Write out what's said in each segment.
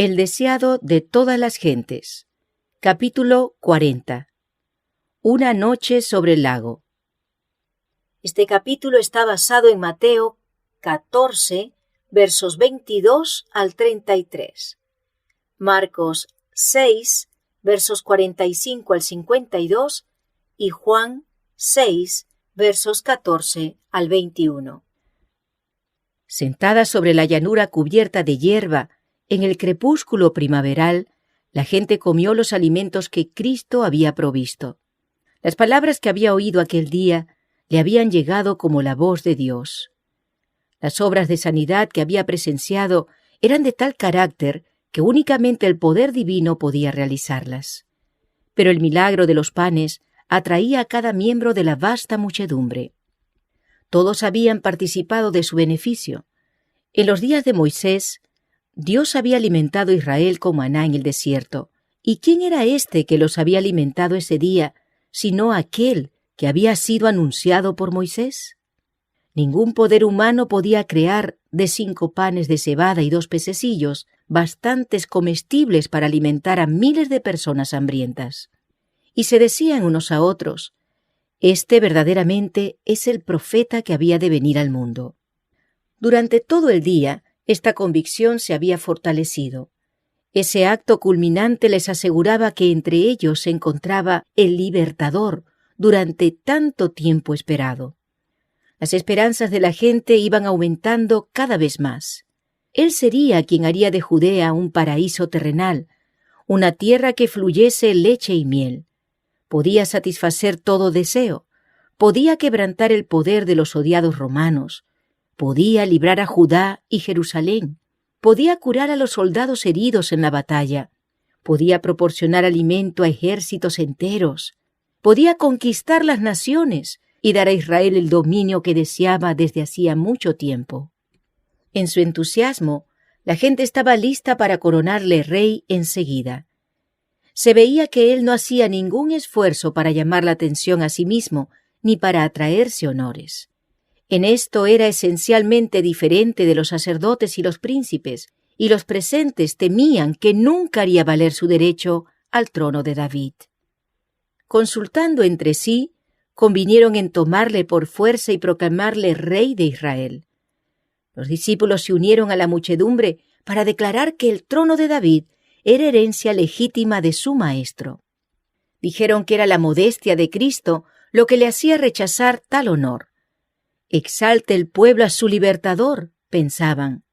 El deseado de todas las gentes. Capítulo 40. Una noche sobre el lago. Este capítulo está basado en Mateo 14, versos 22 al 33. Marcos 6, versos 45 al 52 y Juan 6, versos 14 al 21. Sentada sobre la llanura cubierta de hierba, en el crepúsculo primaveral, la gente comió los alimentos que Cristo había provisto. Las palabras que había oído aquel día le habían llegado como la voz de Dios. Las obras de sanidad que había presenciado eran de tal carácter que únicamente el poder divino podía realizarlas. Pero el milagro de los panes atraía a cada miembro de la vasta muchedumbre. Todos habían participado de su beneficio. En los días de Moisés, Dios había alimentado a Israel con maná en el desierto. ¿Y quién era éste que los había alimentado ese día, sino aquel que había sido anunciado por Moisés? Ningún poder humano podía crear de 5 panes de cebada y 2 pececillos, bastantes comestibles para alimentar a miles de personas hambrientas. Y se decían unos a otros: «Este verdaderamente es el profeta que había de venir al mundo». Durante todo el día, esta convicción se había fortalecido. Ese acto culminante les aseguraba que entre ellos se encontraba el libertador durante tanto tiempo esperado. Las esperanzas de la gente iban aumentando cada vez más. Él sería quien haría de Judea un paraíso terrenal, una tierra que fluyese leche y miel. Podía satisfacer todo deseo, podía quebrantar el poder de los odiados romanos, podía librar a Judá y Jerusalén, podía curar a los soldados heridos en la batalla, podía proporcionar alimento a ejércitos enteros, podía conquistar las naciones y dar a Israel el dominio que deseaba desde hacía mucho tiempo. En su entusiasmo, la gente estaba lista para coronarle rey enseguida. Se veía que él no hacía ningún esfuerzo para llamar la atención a sí mismo ni para atraerse honores. En esto era esencialmente diferente de los sacerdotes y los príncipes, y los presentes temían que nunca haría valer su derecho al trono de David. Consultando entre sí, convinieron en tomarle por fuerza y proclamarle rey de Israel. Los discípulos se unieron a la muchedumbre para declarar que el trono de David era herencia legítima de su maestro. Dijeron que era la modestia de Cristo lo que le hacía rechazar tal honor. «Exalte el pueblo a su libertador», pensaban.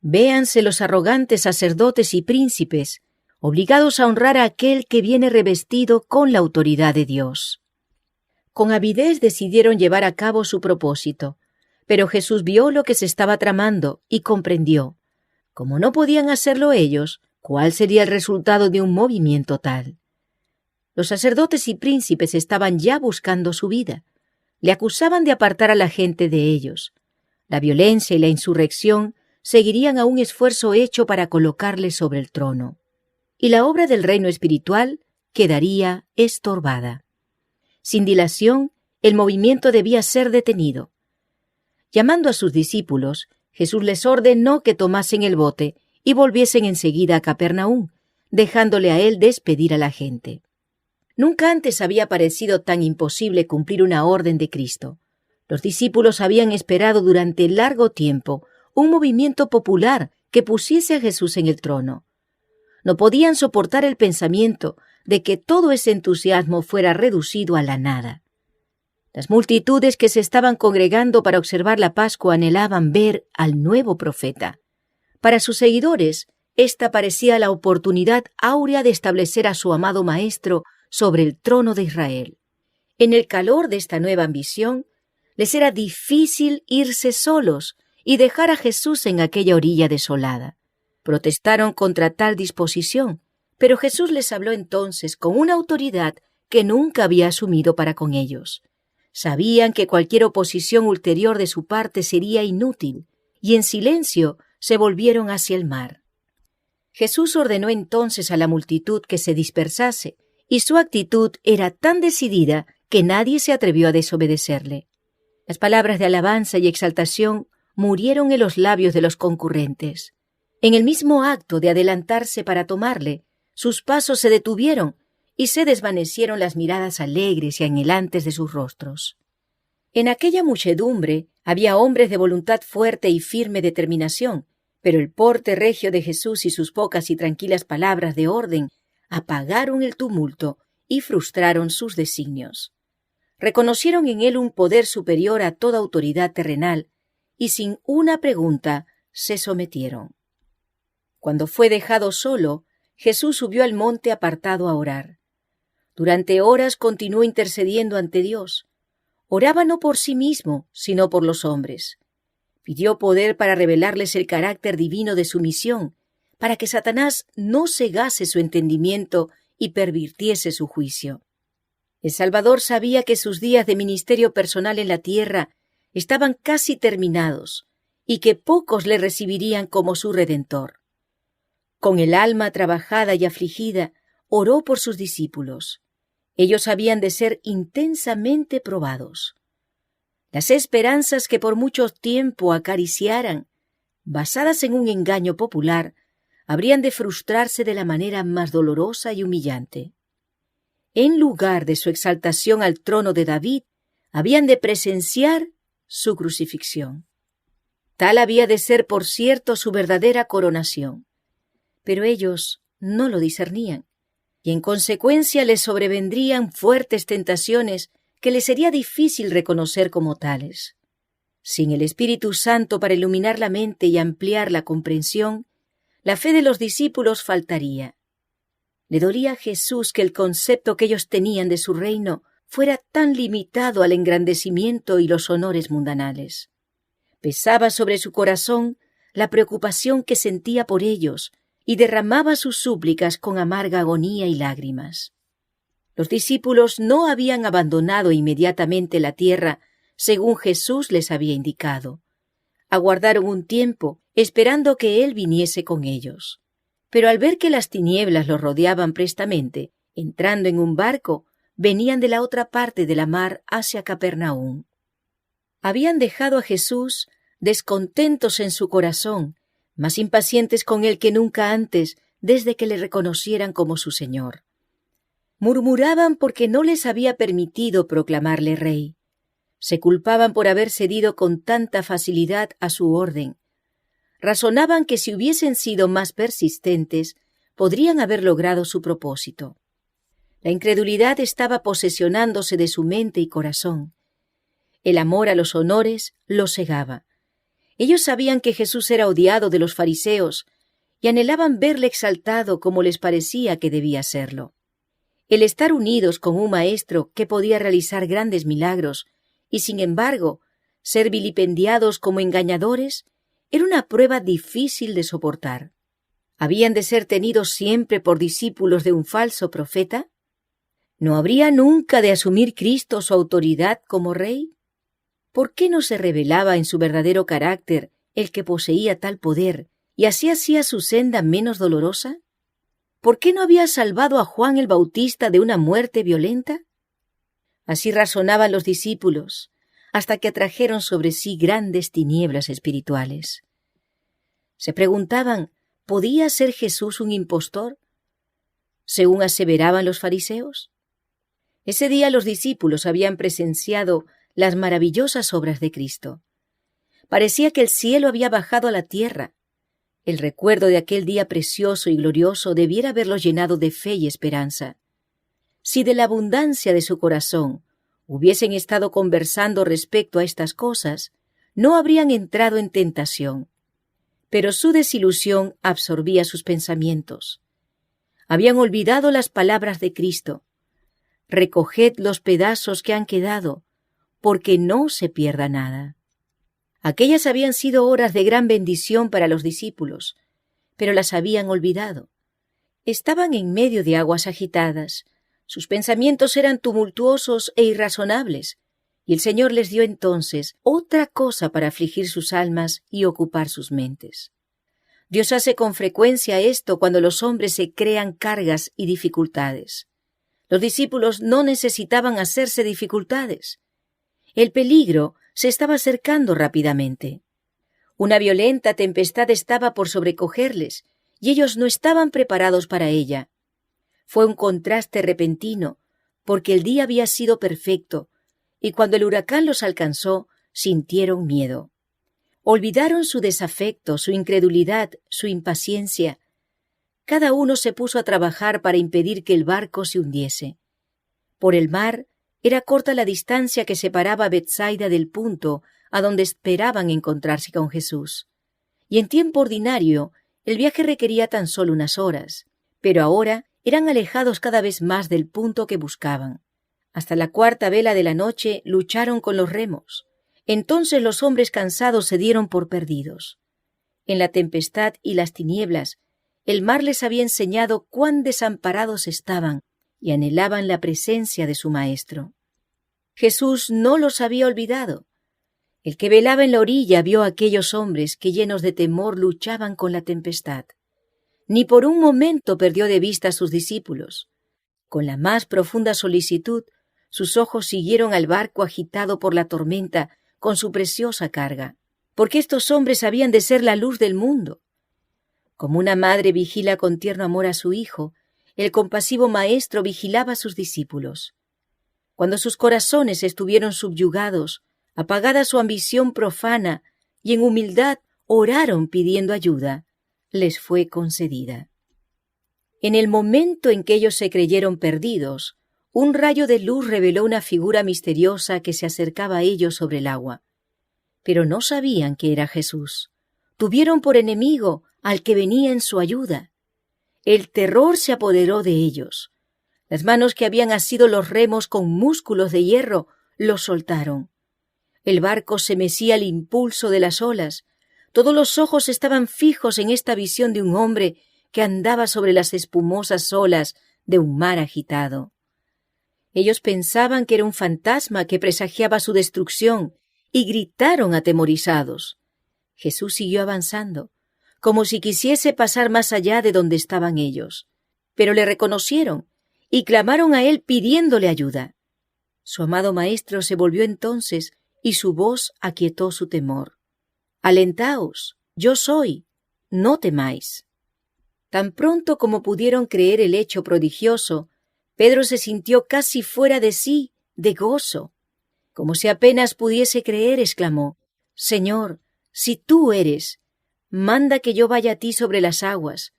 «Véanse los arrogantes sacerdotes y príncipes, obligados a honrar a aquel que viene revestido con la autoridad de Dios». Con avidez decidieron llevar a cabo su propósito, pero Jesús vio lo que se estaba tramando y comprendió. Como no podían hacerlo ellos, ¿cuál sería el resultado de un movimiento tal? Los sacerdotes y príncipes estaban ya buscando su vida. Le acusaban de apartar a la gente de ellos. La violencia y la insurrección seguirían a un esfuerzo hecho para colocarle sobre el trono. Y la obra del reino espiritual quedaría estorbada. Sin dilación, el movimiento debía ser detenido. Llamando a sus discípulos, Jesús les ordenó que tomasen el bote y volviesen enseguida a Capernaum, dejándole a él despedir a la gente. Nunca antes había parecido tan imposible cumplir una orden de Cristo. Los discípulos habían esperado durante largo tiempo un movimiento popular que pusiese a Jesús en el trono. No podían soportar el pensamiento de que todo ese entusiasmo fuera reducido a la nada. Las multitudes que se estaban congregando para observar la Pascua anhelaban ver al nuevo profeta. Para sus seguidores, esta parecía la oportunidad áurea de establecer a su amado Maestro sobre el trono de Israel. En el calor de esta nueva ambición, les era difícil irse solos y dejar a Jesús en aquella orilla desolada. Protestaron contra tal disposición, pero Jesús les habló entonces con una autoridad que nunca había asumido para con ellos. Sabían que cualquier oposición ulterior de su parte sería inútil, y en silencio se volvieron hacia el mar. Jesús ordenó entonces a la multitud que se dispersase, y su actitud era tan decidida que nadie se atrevió a desobedecerle. Las palabras de alabanza y exaltación murieron en los labios de los concurrentes. En el mismo acto de adelantarse para tomarle, sus pasos se detuvieron y se desvanecieron las miradas alegres y anhelantes de sus rostros. En aquella muchedumbre había hombres de voluntad fuerte y firme determinación, pero el porte regio de Jesús y sus pocas y tranquilas palabras de orden apagaron el tumulto y frustraron sus designios. Reconocieron en él un poder superior a toda autoridad terrenal y sin una pregunta se sometieron. Cuando fue dejado solo, Jesús subió al monte apartado a orar. Durante horas continuó intercediendo ante Dios. Oraba no por sí mismo, sino por los hombres. Pidió poder para revelarles el carácter divino de su misión, para que Satanás no cegase su entendimiento y pervirtiese su juicio. El Salvador sabía que sus días de ministerio personal en la tierra estaban casi terminados y que pocos le recibirían como su Redentor. Con el alma trabajada y afligida, oró por sus discípulos. Ellos habían de ser intensamente probados. Las esperanzas que por mucho tiempo acariciaran, basadas en un engaño popular, habrían de frustrarse de la manera más dolorosa y humillante. En lugar de su exaltación al trono de David, habían de presenciar su crucifixión. Tal había de ser, por cierto, su verdadera coronación. Pero ellos no lo discernían, y en consecuencia les sobrevendrían fuertes tentaciones que les sería difícil reconocer como tales. Sin el Espíritu Santo para iluminar la mente y ampliar la comprensión, la fe de los discípulos faltaría. Le dolía a Jesús que el concepto que ellos tenían de su reino fuera tan limitado al engrandecimiento y los honores mundanales. Pesaba sobre su corazón la preocupación que sentía por ellos y derramaba sus súplicas con amarga agonía y lágrimas. Los discípulos no habían abandonado inmediatamente la tierra según Jesús les había indicado. Aguardaron un tiempo, esperando que Él viniese con ellos. Pero al ver que las tinieblas los rodeaban prestamente, entrando en un barco, venían de la otra parte de la mar hacia Capernaum. Habían dejado a Jesús descontentos en su corazón, más impacientes con él que nunca antes, desde que le reconocieran como su Señor. Murmuraban porque no les había permitido proclamarle rey. Se culpaban por haber cedido con tanta facilidad a su orden. Razonaban que si hubiesen sido más persistentes, podrían haber logrado su propósito. La incredulidad estaba posesionándose de su mente y corazón. El amor a los honores los cegaba. Ellos sabían que Jesús era odiado de los fariseos y anhelaban verle exaltado como les parecía que debía serlo. El estar unidos con un maestro que podía realizar grandes milagros y, sin embargo, ser vilipendiados como engañadores era una prueba difícil de soportar. ¿Habían de ser tenidos siempre por discípulos de un falso profeta? ¿No habría nunca de asumir Cristo su autoridad como rey? ¿Por qué no se revelaba en su verdadero carácter el que poseía tal poder y así hacía su senda menos dolorosa? ¿Por qué no había salvado a Juan el Bautista de una muerte violenta? Así razonaban los discípulos, hasta que atrajeron sobre sí grandes tinieblas espirituales. Se preguntaban, ¿podía ser Jesús un impostor, según aseveraban los fariseos? Ese día los discípulos habían presenciado las maravillosas obras de Cristo. Parecía que el cielo había bajado a la tierra. El recuerdo de aquel día precioso y glorioso debiera haberlos llenado de fe y esperanza. Si de la abundancia de su corazón hubiesen estado conversando respecto a estas cosas, no habrían entrado en tentación. Pero su desilusión absorbía sus pensamientos. Habían olvidado las palabras de Cristo. Recoged los pedazos que han quedado, porque no se pierda nada. Aquellas habían sido horas de gran bendición para los discípulos, pero las habían olvidado. Estaban en medio de aguas agitadas, sus pensamientos eran tumultuosos e irrazonables, y el Señor les dio entonces otra cosa para afligir sus almas y ocupar sus mentes. Dios hace con frecuencia esto cuando los hombres se crean cargas y dificultades. Los discípulos no necesitaban hacerse dificultades. El peligro se estaba acercando rápidamente. Una violenta tempestad estaba por sobrecogerles, y ellos no estaban preparados para ella. Fue un contraste repentino, porque el día había sido perfecto, y cuando el huracán los alcanzó, sintieron miedo. Olvidaron su desafecto, su incredulidad, su impaciencia. Cada uno se puso a trabajar para impedir que el barco se hundiese. Por el mar era corta la distancia que separaba a Betsaida del punto a donde esperaban encontrarse con Jesús. Y en tiempo ordinario, el viaje requería tan solo unas horas, pero ahora eran alejados cada vez más del punto que buscaban. Hasta la cuarta vela de la noche lucharon con los remos. Entonces los hombres cansados se dieron por perdidos. En la tempestad y las tinieblas, el mar les había enseñado cuán desamparados estaban y anhelaban la presencia de su Maestro. Jesús no los había olvidado. El que velaba en la orilla vio a aquellos hombres que llenos de temor luchaban con la tempestad. Ni por un momento perdió de vista a sus discípulos. Con la más profunda solicitud, sus ojos siguieron al barco agitado por la tormenta con su preciosa carga, porque estos hombres habían de ser la luz del mundo. Como una madre vigila con tierno amor a su hijo, el compasivo Maestro vigilaba a sus discípulos. Cuando sus corazones estuvieron subyugados, apagada su ambición profana, y en humildad oraron pidiendo ayuda, les fue concedida. En el momento en que ellos se creyeron perdidos, un rayo de luz reveló una figura misteriosa que se acercaba a ellos sobre el agua. Pero no sabían que era Jesús. Tuvieron por enemigo al que venía en su ayuda. El terror se apoderó de ellos. Las manos que habían asido los remos con músculos de hierro los soltaron. El barco se mecía al impulso de las olas. Todos los ojos estaban fijos en esta visión de un hombre que andaba sobre las espumosas olas de un mar agitado. Ellos pensaban que era un fantasma que presagiaba su destrucción y gritaron atemorizados. Jesús siguió avanzando, como si quisiese pasar más allá de donde estaban ellos. Pero le reconocieron y clamaron a él pidiéndole ayuda. Su amado Maestro se volvió entonces y su voz aquietó su temor. «Alentaos, yo soy, no temáis». Tan pronto como pudieron creer el hecho prodigioso, Pedro se sintió casi fuera de sí, de gozo. Como si apenas pudiese creer, exclamó: «Señor, si tú eres, manda que yo vaya a ti sobre las aguas».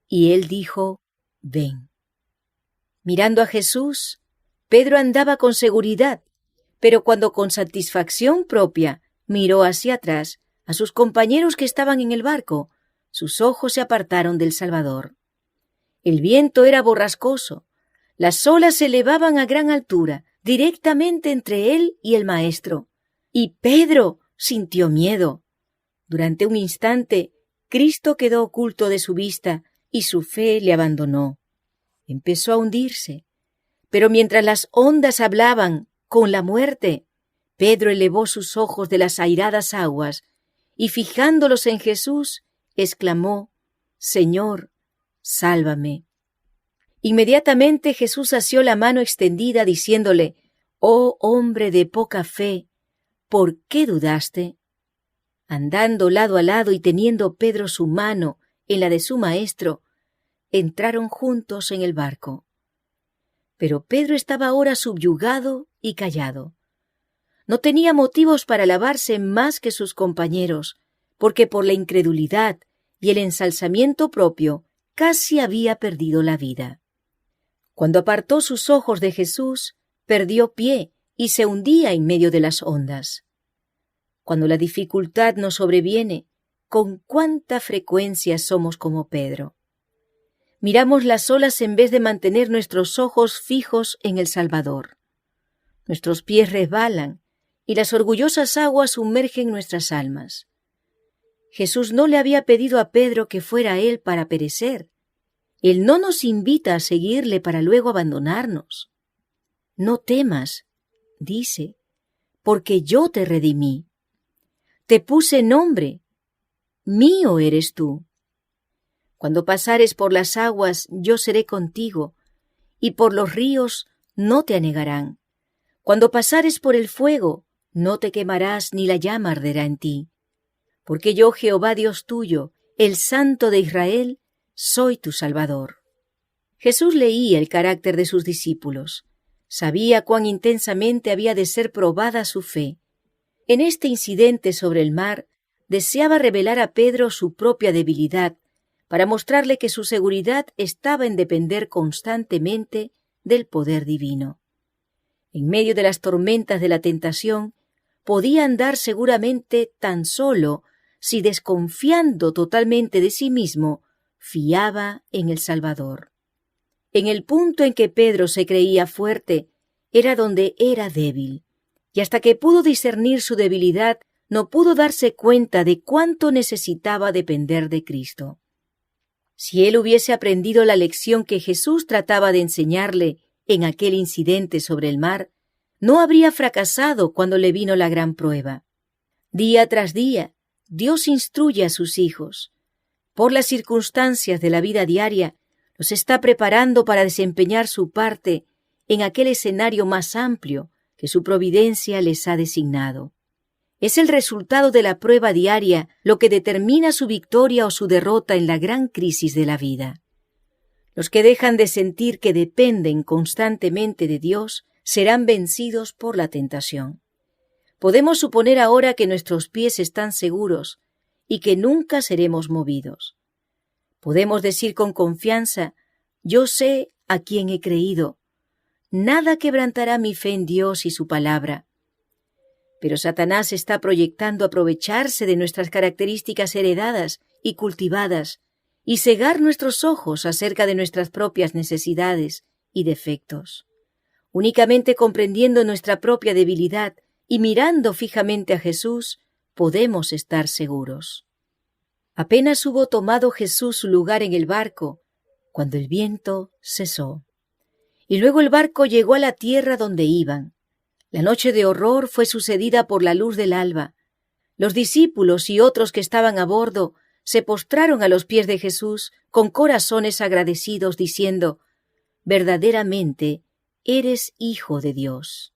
Y él dijo: «Ven». Mirando a Jesús, Pedro andaba con seguridad, pero cuando con satisfacción propia miró hacia atrás a sus compañeros que estaban en el barco, sus ojos se apartaron del Salvador. El viento era borrascoso. Las olas se elevaban a gran altura, directamente entre él y el Maestro. Y Pedro sintió miedo. Durante un instante, Cristo quedó oculto de su vista y su fe le abandonó. Empezó a hundirse. Pero mientras las ondas hablaban con la muerte, Pedro elevó sus ojos de las airadas aguas y, fijándolos en Jesús, exclamó: «Señor, sálvame». Inmediatamente Jesús asió la mano extendida diciéndole: «Oh hombre de poca fe, ¿por qué dudaste?». Andando lado a lado y teniendo Pedro su mano en la de su Maestro, entraron juntos en el barco. Pero Pedro estaba ahora subyugado y callado. No tenía motivos para alabarse más que sus compañeros, porque por la incredulidad y el ensalzamiento propio casi había perdido la vida. Cuando apartó sus ojos de Jesús, perdió pie y se hundía en medio de las ondas. Cuando la dificultad nos sobreviene, con cuánta frecuencia somos como Pedro. Miramos las olas en vez de mantener nuestros ojos fijos en el Salvador. Nuestros pies resbalan y las orgullosas aguas sumergen nuestras almas. Jesús no le había pedido a Pedro que fuera a él para perecer. Él no nos invita a seguirle para luego abandonarnos. «No temas», dice, «porque yo te redimí. Te puse nombre, mío eres tú. Cuando pasares por las aguas, yo seré contigo, y por los ríos no te anegarán. Cuando pasares por el fuego, no te quemarás ni la llama arderá en ti. porque yo, Jehová Dios tuyo, el Santo de Israel, soy tu Salvador. Jesús leía el carácter de sus discípulos. Sabía cuán intensamente había de ser probada su fe. En este incidente sobre el mar, deseaba revelar a Pedro su propia debilidad, para mostrarle que su seguridad estaba en depender constantemente del poder divino. En medio de las tormentas de la tentación, podía andar seguramente tan solo si, desconfiando totalmente de sí mismo, fiaba en el Salvador. En el punto en que Pedro se creía fuerte, era donde era débil, y hasta que pudo discernir su debilidad, no pudo darse cuenta de cuánto necesitaba depender de Cristo. Si él hubiese aprendido la lección que Jesús trataba de enseñarle en aquel incidente sobre el mar, no habría fracasado cuando le vino la gran prueba. Día tras día, Dios instruye a sus hijos. Por las circunstancias de la vida diaria, los está preparando para desempeñar su parte en aquel escenario más amplio que su providencia les ha designado. Es el resultado de la prueba diaria lo que determina su victoria o su derrota en la gran crisis de la vida. Los que dejan de sentir que dependen constantemente de Dios serán vencidos por la tentación. Podemos suponer ahora que nuestros pies están seguros y que nunca seremos movidos. Podemos decir con confianza: yo sé a quién he creído. Nada quebrantará mi fe en Dios y su palabra. Pero Satanás está proyectando aprovecharse de nuestras características heredadas y cultivadas y cegar nuestros ojos acerca de nuestras propias necesidades y defectos. Únicamente comprendiendo nuestra propia debilidad y mirando fijamente a Jesús, podemos estar seguros. Apenas hubo tomado Jesús su lugar en el barco, cuando el viento cesó. Y luego el barco llegó a la tierra donde iban. La noche de horror fue sucedida por la luz del alba. Los discípulos y otros que estaban a bordo se postraron a los pies de Jesús con corazones agradecidos, diciendo: verdaderamente eres Hijo de Dios.